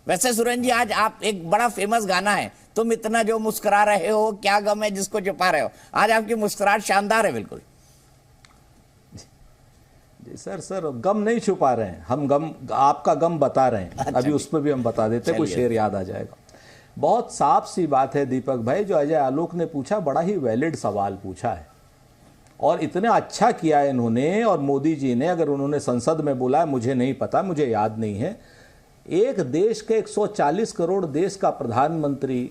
वैसे सुरेंद्र जी, आज आप एक बड़ा फेमस गाना है, तुम इतना जो मुस्कुरा रहे हो, क्या गम है जिसको छुपा रहे हो, आज आपकी मुस्कुराहट शानदार है बिल्कुल। जी सर गम नहीं छुपा रहे हैं हम, गम आपका गम बता रहे हैं। अच्छा, अभी उस पर भी हम बता देते, कोई शेर याद आ जाएगा। बहुत साफ सी बात है दीपक भाई, जो अजय आलोक ने पूछा बड़ा ही वैलिड सवाल पूछा है, और इतना अच्छा किया है इन्होंने। और मोदी जी ने, अगर उन्होंने संसद में बोला, मुझे नहीं पता, मुझे याद नहीं है, एक देश के 140 करोड़ देश का प्रधानमंत्री,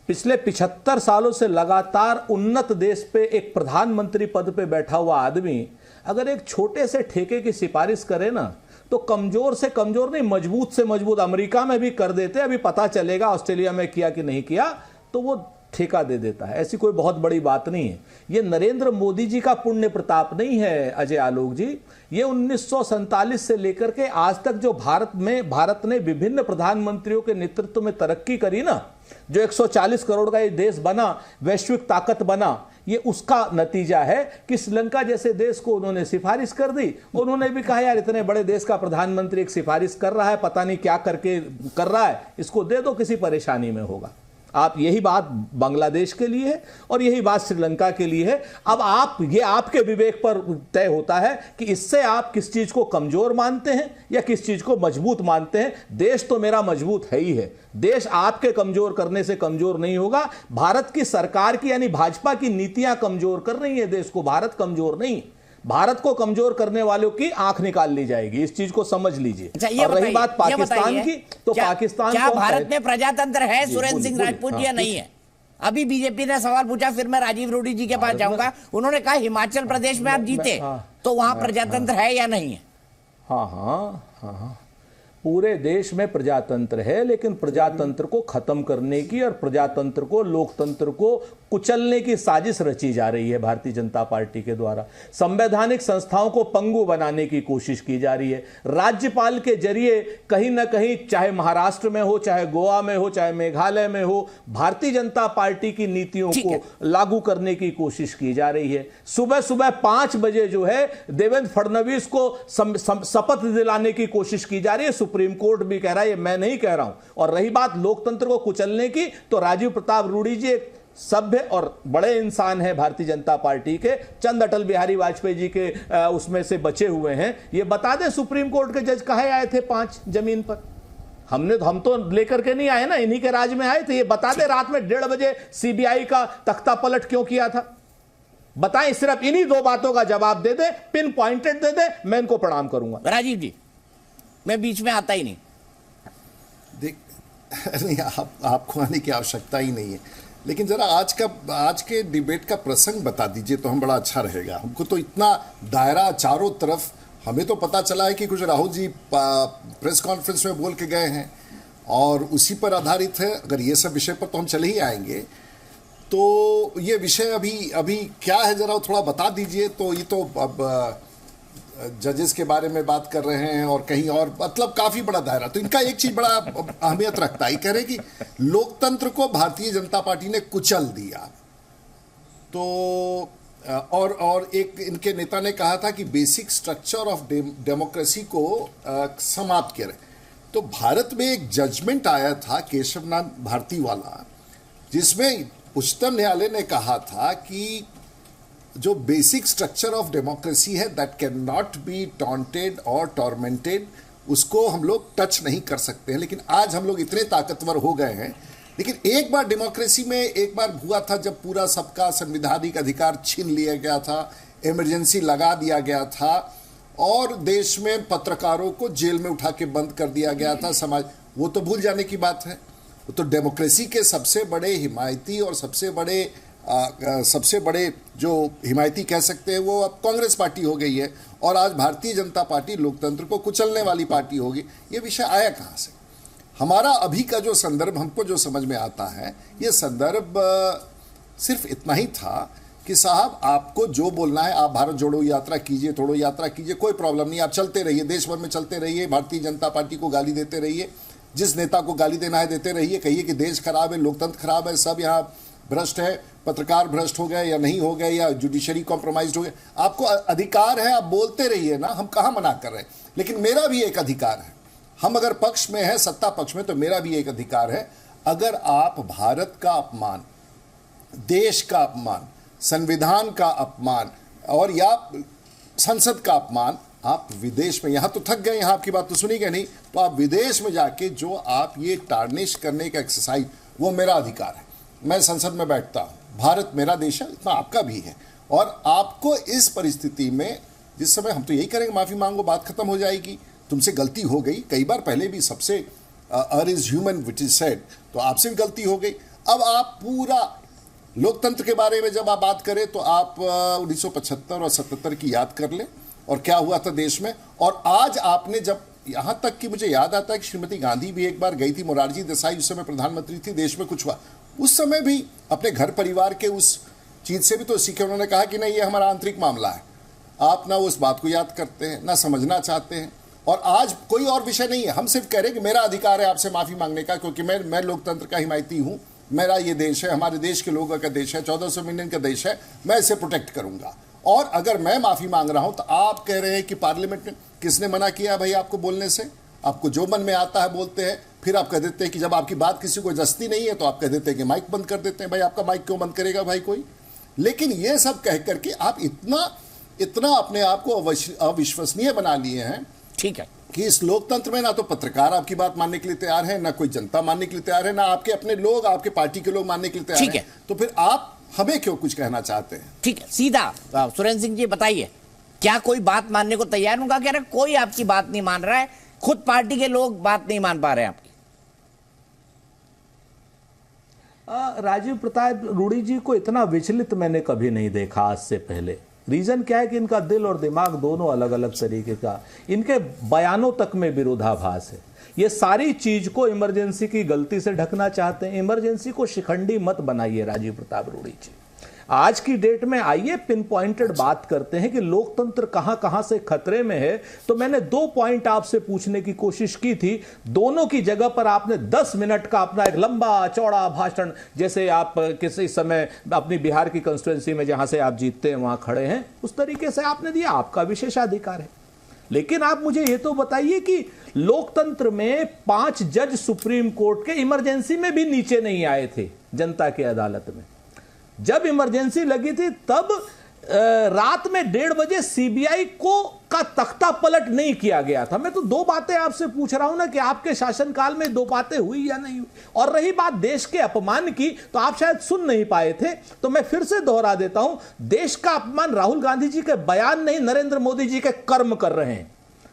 पिछले 75 सालों से लगातार उन्नत देश पे एक प्रधानमंत्री पद पे बैठा हुआ आदमी अगर एक छोटे से ठेके की सिफारिश करे ना, तो कमजोर से कमजोर नहीं, मजबूत से मजबूत, अमेरिका में भी कर देते, अभी पता चलेगा ऑस्ट्रेलिया में किया कि नहीं किया, तो वो ठेका दे देता है। ऐसी कोई बहुत बड़ी बात नहीं है। ये नरेंद्र मोदी जी का पुण्य प्रताप नहीं है अजय आलोक जी। ये 1947 से लेकर के आज तक जो भारत ने विभिन्न प्रधानमंत्रियों के नेतृत्व में तरक्की करी ना, जो 140 करोड़ का ये देश बना, वैश्विक ताकत बना, ये उसका नतीजा है कि श्रीलंका जैसे देश को उन्होंने सिफारिश कर दी। उन्होंने भी कहा यार इतने बड़े देश का प्रधानमंत्री एक सिफारिश कर रहा है, पता नहीं क्या करके कर रहा है, इसको दे दो, किसी परेशानी में होगा। आप, यही बात बांग्लादेश के लिए है और यही बात श्रीलंका के लिए है। अब ये आपके विवेक पर तय होता है कि इससे आप किस चीज को कमजोर मानते हैं या किस चीज को मजबूत मानते हैं। देश तो मेरा मजबूत है ही है, देश आपके कमजोर करने से कमजोर नहीं होगा। भारत की सरकार की यानी भाजपा की नीतियां कमजोर कर रही है देश को, भारत कमजोर नहीं। भारत को कमजोर करने वालों की आंख निकाल ली जाएगी, इस चीज को समझ लीजिए। अच्छा, और रही बात पाकिस्तान की, तो पाकिस्तान क्या भारत में प्रजातंत्र है सुरेंद्र सिंह राजपूत जी या नहीं है? अभी बीजेपी ने सवाल पूछा, फिर मैं राजीव रूडी जी के पास जाऊंगा। उन्होंने कहा हिमाचल प्रदेश में आप जीते तो वहां प्रजातंत्र है या नहीं है? हाँ, पूरे देश में प्रजातंत्र है, लेकिन प्रजातंत्र को खत्म करने की और प्रजातंत्र को, लोकतंत्र को कुचलने की साजिश रची जा रही है भारतीय जनता पार्टी के द्वारा। संवैधानिक संस्थाओं को पंगु बनाने की कोशिश की जा रही है। राज्यपाल के जरिए कहीं ना कहीं, चाहे महाराष्ट्र में हो, चाहे गोवा में हो, चाहे मेघालय में हो, भारतीय जनता पार्टी की नीतियों को लागू करने की कोशिश की जा रही है। सुबह सुबह 5 बजे जो है देवेंद्र फडणवीस को शपथ दिलाने की कोशिश की जा रही है। सुप्रीम कोर्ट भी कह रहा है, ये मैं नहीं कह रहा हूं। और रही बात लोकतंत्र को कुचलने की, तो राजीव प्रताप रूडी जी एक सभ्य और बड़े इंसान है भारतीय जनता पार्टी के, चंद अटल बिहारी वाजपेयी जी के उसमें से बचे हुए हैं। ये बता दें सुप्रीम कोर्ट के जज कहे आए थे 5 जमीन पर? हम तो लेकर के नहीं आए ना, इन्हीं के राज में आए थे। ये बता दें रात में 1:30 बजे सीबीआई का तख्ता पलट क्यों किया था? बताएं, सिर्फ इन्हीं 2 बातों का जवाब दे दे, पिन पॉइंटेड दे दे, मैं इनको प्रणाम करूंगा। राजीव जी, मैं बीच में आता ही नहीं। नहीं, आपको आने की आवश्यकता ही नहीं है, लेकिन जरा आज के डिबेट का प्रसंग बता दीजिए तो हम बड़ा अच्छा रहेगा। हमको तो इतना दायरा चारों तरफ, हमें तो पता चला है कि कुछ राहुल जी प्रेस कॉन्फ्रेंस में बोल के गए हैं और उसी पर आधारित है। अगर ये सब विषय पर तो हम चले ही आएंगे, तो ये विषय अभी क्या है जरा थोड़ा बता दीजिए। तो ये तो अब जजेस के बारे में बात कर रहे हैं और कहीं और, मतलब काफी बड़ा दायरा। तो इनका एक चीज बड़ा अहमियत रखता है, कह रहे कि लोकतंत्र को भारतीय जनता पार्टी ने कुचल दिया। तो और एक इनके नेता ने कहा था कि बेसिक स्ट्रक्चर ऑफ डेमोक्रेसी को समाप्त करें। तो भारत में एक जजमेंट आया था केशवनाथ भारती वाला, जिसमें उच्चतम न्यायालय ने कहा था कि जो बेसिक स्ट्रक्चर ऑफ डेमोक्रेसी है, that can not be taunted और टॉर्मेंटेड, उसको हम लोग टच नहीं कर सकते हैं। लेकिन आज हम लोग इतने ताकतवर हो गए हैं। लेकिन एक बार डेमोक्रेसी में एक बार हुआ था जब पूरा सबका संवैधानिक अधिकार छीन लिया गया था, इमरजेंसी लगा दिया गया था और देश में पत्रकारों को जेल में उठा के बंद कर दिया गया था समाज। वो तो भूल जाने की बात है। वो तो डेमोक्रेसी के सबसे बड़े हिमायती और सबसे बड़े जो हिमायती कह सकते हैं वो अब कांग्रेस पार्टी हो गई है, और आज भारतीय जनता पार्टी लोकतंत्र को कुचलने वाली पार्टी होगी। ये विषय आया कहाँ से? हमारा अभी का जो संदर्भ हमको जो समझ में आता है, ये संदर्भ सिर्फ इतना ही था कि साहब आपको जो बोलना है, आप भारत जोड़ो यात्रा कीजिए, तोड़ो यात्रा कीजिए, कोई प्रॉब्लम नहीं, आप चलते रहिए, देश भर में चलते रहिए, भारतीय जनता पार्टी को गाली देते रहिए, जिस नेता को गाली देना है देते रहिए, कहिए कि देश खराब है, लोकतंत्र खराब है, सब यहाँ भ्रष्ट है, पत्रकार भ्रष्ट हो गए या नहीं हो गए, या जुडिशरी कॉम्प्रोमाइज हो गए। आपको अधिकार है, आप बोलते रहिए ना, हम कहाँ मना कर रहे हैं। लेकिन मेरा भी एक अधिकार है, हम अगर पक्ष में हैं, सत्ता पक्ष में, तो मेरा भी एक अधिकार है, अगर आप भारत का अपमान, देश का अपमान, संविधान का अपमान और या संसद का अपमान आप विदेश में, यहां तो थक गए, यहां आपकी बात तो सुनी गई नहीं, तो आप विदेश में जाके जो आप ये टार्निश करने का एक्सरसाइज, वो मेरा अधिकार है। मैं संसद में बैठता हूं, भारत मेरा देश है, इतना आपका भी है। और आपको इस परिस्थिति में, जिस समय हम तो यही करेंगे, माफी मांगो, बात खत्म हो जाएगी, तुमसे गलती हो गई, कई बार पहले भी सबसे err is human which is said, तो आपसे भी गलती हो गई। अब आप पूरा लोकतंत्र के बारे में जब आप बात करें तो आप 1975 और 77 की याद कर लें और क्या हुआ था देश में। और आज आपने जब, यहां तक कि मुझे याद आता है कि श्रीमती गांधी भी एक बार गई थी, मोरारजी देसाई उस समय प्रधानमंत्री थी, देश में कुछ हुआ, उस समय भी अपने घर परिवार के उस चीज से भी तो सीखे, उन्होंने कहा कि नहीं ये हमारा आंतरिक मामला है। आप ना उस बात को याद करते हैं, ना समझना चाहते हैं। और आज कोई और विषय नहीं है, हम सिर्फ कह रहे हैं कि मेरा अधिकार है आपसे माफी मांगने का, क्योंकि मैं लोकतंत्र का हिमायती हूं, मेरा ये देश है, हमारे देश के लोगों का देश है, 1400 मिलियन का देश है, मैं इसे प्रोटेक्ट करूंगा। और अगर मैं माफी मांग रहा हूं तो आप कह रहे हैं कि पार्लियामेंट में किसने मना किया भाई आपको बोलने से? आपको जो मन में आता है बोलते हैं, फिर आप कह देते हैं कि जब आपकी बात किसी को जस्ती नहीं है तो आप कह देते हैं कि माइक बंद कर देते हैं। भाई आपका माइक क्यों बंद करेगा भाई कोई? लेकिन ये सब कह करके आप इतना अपने आप को अविश्वसनीय बना लिए हैं, ठीक है, कि इस लोकतंत्र में ना तो पत्रकार आपकी बात मानने के लिए तैयार है, ना कोई जनता मानने के लिए तैयार है, ना आपके अपने लोग, आपके पार्टी के लोग मानने के लिए तैयार हैं। तो फिर आप हमें क्यों कुछ कहना चाहते हैं? ठीक है, सीधा सुरेंद्र सिंह जी बताइए, क्या कोई बात मानने को तैयार? उनका कह रहे हैं कोई आपकी बात नहीं मान रहा है, खुद पार्टी के लोग बात नहीं मान पा रहे हैं आपकी। राजीव प्रताप रूडी जी को इतना विचलित मैंने कभी नहीं देखा आज से पहले। रीजन क्या है कि इनका दिल और दिमाग दोनों अलग अलग तरीके का, इनके बयानों तक में विरोधाभास है। ये सारी चीज को इमरजेंसी की गलती से ढकना चाहते हैं। इमरजेंसी को शिखंडी मत बनाइए राजीव प्रताप रूडी जी। आज की डेट में आइए पिन पॉइंटेड बात करते हैं कि लोकतंत्र कहां कहां से खतरे में है। तो मैंने 2 पॉइंट आपसे पूछने की कोशिश की थी, दोनों की जगह पर आपने 10 मिनट का अपना एक लंबा चौड़ा भाषण, जैसे आप किसी समय अपनी बिहार की कंस्टिट्यूएंसी में जहां से आप जीतते हैं वहां खड़े हैं, उस तरीके से आपने दिया, आपका विशेषाधिकार है। लेकिन आप मुझे यह तो बताइए कि लोकतंत्र में 5 जज सुप्रीम कोर्ट के इमरजेंसी में भी नीचे नहीं आए थे जनता की अदालत में। जब इमरजेंसी लगी थी तब रात में 1:30 बजे सीबीआई का तख्ता पलट नहीं किया गया था। मैं तो 2 बातें आपसे पूछ रहा हूं ना कि आपके शासनकाल में 2 बातें हुई या नहीं हुई। और रही बात देश के अपमान की, तो आप शायद सुन नहीं पाए थे, तो मैं फिर से दोहरा देता हूं, देश का अपमान राहुल गांधी जी के बयान नहीं, नरेंद्र मोदी जी के कर्म कर रहे हैं।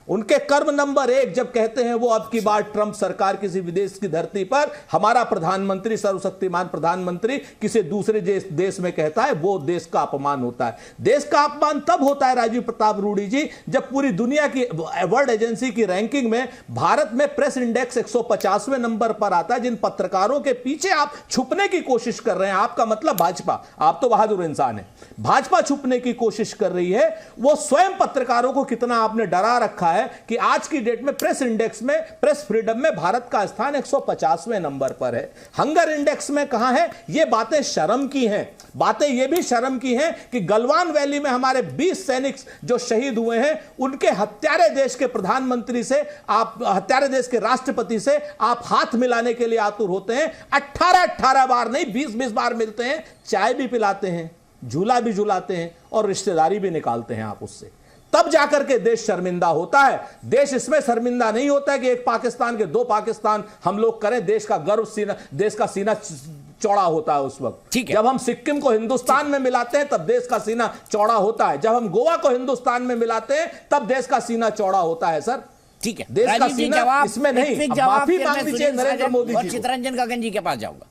उनके कर्म नंबर 1 जब कहते हैं वो अब की बार ट्रंप सरकार किसी विदेश की धरती पर हमारा प्रधानमंत्री, सर्वशक्तिमान प्रधानमंत्री किसी दूसरे देश में कहता है, वो देश का अपमान होता है। देश का अपमान तब होता है राजीव प्रताप रूडी जी, जब पूरी दुनिया की वर्ल्ड एजेंसी की रैंकिंग में भारत में प्रेस इंडेक्स 150वें नंबर पर आता है। जिन पत्रकारों के पीछे आप छुपने की कोशिश कर रहे हैं, आपका मतलब भाजपा, आप तो बहादुर इंसान है, भाजपा छुपने की कोशिश कर रही है, वो स्वयं पत्रकारों को कितना आपने डरा रखा है कि आज की डेट में प्रेस इंडेक्स में, प्रेस फ्रीडम में भारत का स्थान 150वें नंबर पर है। हंगर इंडेक्स में कहां है? ये बातें शर्म की हैं। बातें ये भी शर्म की हैं कि गलवान वैली में हमारे 20 सैनिक जो शहीद हुए हैं, उनके हत्यारे देश के प्रधानमंत्री से, आप हत्यारे देश के राष्ट्रपति से आप हाथ मिलाने के लिए आतुर होते हैं। 18 बार नहीं, 20 बार मिलते हैं, चाय भी पिलाते हैं, झूला भी झुलाते हैं और रिश्तेदारी भी निकालते हैं आप उससे। तब जाकर के देश शर्मिंदा होता है। देश इसमें शर्मिंदा नहीं होता है कि एक पाकिस्तान के 2 पाकिस्तान हम लोग करें। देश का गर्व, सीना, देश का सीना चौड़ा होता है उस वक्त। जब हम सिक्किम को हिंदुस्तान में मिलाते हैं तब देश का सीना चौड़ा होता है। जब हम गोवा को हिंदुस्तान में मिलाते हैं तब देश का सीना चौड़ा होता है। सर ठीक है, देश का सीना इसमें नहीं। माफी मांग लीजिए नरेंद्र मोदी जी। चितरंजन गगन जी के पास जाऊंगा।